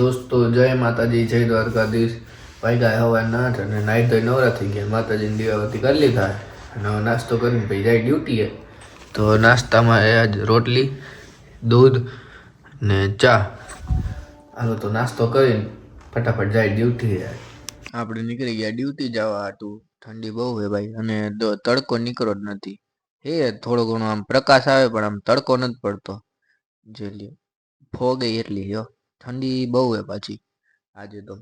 દોસ્તો જય માતાજી, જય દ્વારકાધીશ. વાગ્યા હવાના 8 અને નાઈટ ધોઈ નવરા થઈ ગયા. માતાજીની દીવાબત્તી કરી લીધા અને હવે નાસ્તો કરીને પછી જાય ડ્યુટીએ. તો નાસ્તામાં આજ રોટલી, દૂધ ને ચા. હાલો તો નાસ્તો કરીને ફટાફટ જાય ડ્યુટીએ. આપણે નીકળી ગયા ડ્યુટી જવા હાટું. ઠંડી બહુ છે ભાઈ, અને તડકો નીકળો જ નથી. હે થોડો ઘણો આમ પ્રકાશ આવે પણ આમ તડકો નથી પડતો. જે ફોગ એટલી જો ઠંડી બહુ હે પાછી આજે તો.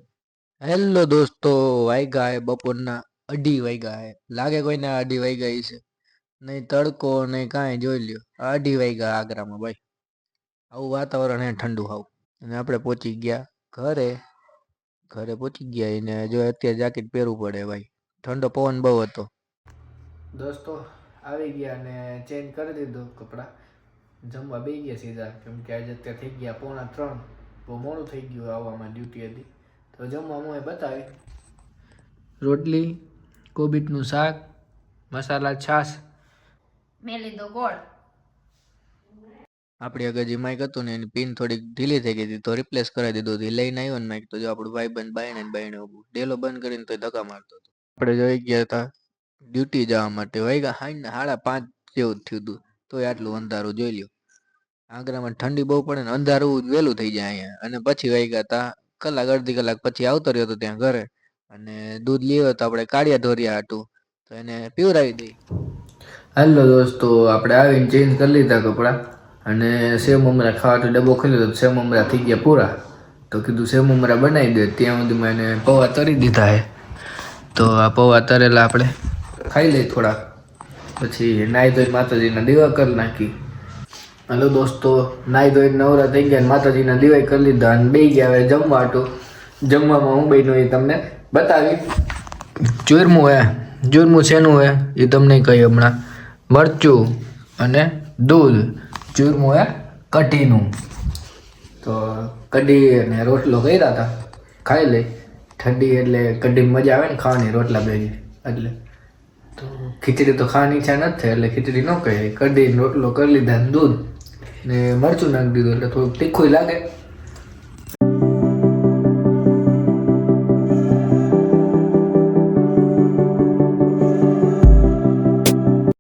હેલો દોસ્તો, વાગ્યા હે બપોરના 2:30 વાગ્યા હે. લાગે કોઈને 2:30 વાગ્યા છે? નહીં તડકો નહીં કાંઈ, જોઈ લ્યો 2:30 વાગ્યા આગ્રામાં ભાઈ. આવું વાતાવરણ હે ઠંડુ હાવ. અને આપણે પહોંચી ગયા ઘરે પહોંચી ગયા એને જો અત્યારે જાકેટ પહેરવું પડે ભાઈ, ઠંડો પવન બહુ હતો. દોસ્તો આવી ગયા ને ચેન્જ કરી દીધું કપડાં, જમવા બેસી ગયા સીધા, કેમ કે આજે અત્યારે થઈ ગયા 2:45. બહુ મોડું થઈ ગયું આવવામાં ડ્યુટી હતી. તો જમવા હું બતાવી રોટલી, કોબીજનું શાક, મસાલા છાશ. મેં લીધો ગોળ. આપણી આગળ જે માઇક હતું ને એની પિન થોડીક ઢીલી થઈ ગઈ હતી તો રિપ્લેસ કરાવી દીધું હતું. લઈને આવ્યો ને માઇક તો જો આપણું ભાઈબંધ બાયણે ઊભું ડેલો બંધ કરીને તો ધક્કા મારતો હતો. આપણે જોઈ ગયા હતા ડ્યુટી જવા માટે. વાગ્યા 5:30 જેવું જ થયું હતું તોય આટલું અંધારું જોઈ લ્યો. આગ્રામાં ઠંડી બહુ પડે ને અંધારું વહેલું થઈ જાય અહીંયા. અને પછી વાગ્યા હતા અડધી કલાક પછી આવતો રહ્યો હતો ત્યાં ઘરે. અને દૂધ લીધો તો આપણે કાળિયા ઢોરિયા હતું તો એને પીવડાવી દઈ. હાલો દોસ્તો, આપણે આવીને ચેન્જ કરી લીધા કપડાં અને સેવ મમરા ખાવાનો ડબ્બો ખોલ્યો તો સેવ મમરા થઈ ગયા પૂરા. તો કીધું સેવ મમરા બનાવી દે. ત્યાં સુધીમાં એને પૌવા તરી દીધા હે. તો આ પૌવા તરેલા આપણે ખાઈ લઈ થોડાક, પછી નાહી ધોઈ માતાજીના દીવા કરી નાખી. હાલો દોસ્તો, નાહી ધોઈને નવરા થઈ ગયા, માતાજીના દીવાઈ કરી લીધા અને બે ગયા હવે જમવા હાટું. જમવામાં હું બન્યું એ તમને બતાવી. ચૂરમું શેનું હે એ તમને કહી હમણાં. મરચું અને દૂધ. ચૂરમું હે કઢીનું. તો કઢી અને રોટલો કર્યા હતા, ખાઈ લઈ. ઠંડી એટલે કઢી મજા આવે ને ખાવાની રોટલા ભેગી. એટલે તો ખીચડી તો ખાવાની ઈચ્છા નથી થઈ એટલે ખીચડી ન કહે, કઢી રોટલો કરી લીધા ને દૂધ ને મરચું નાખી દીધું એટલે થોડુંક તીખું લાગે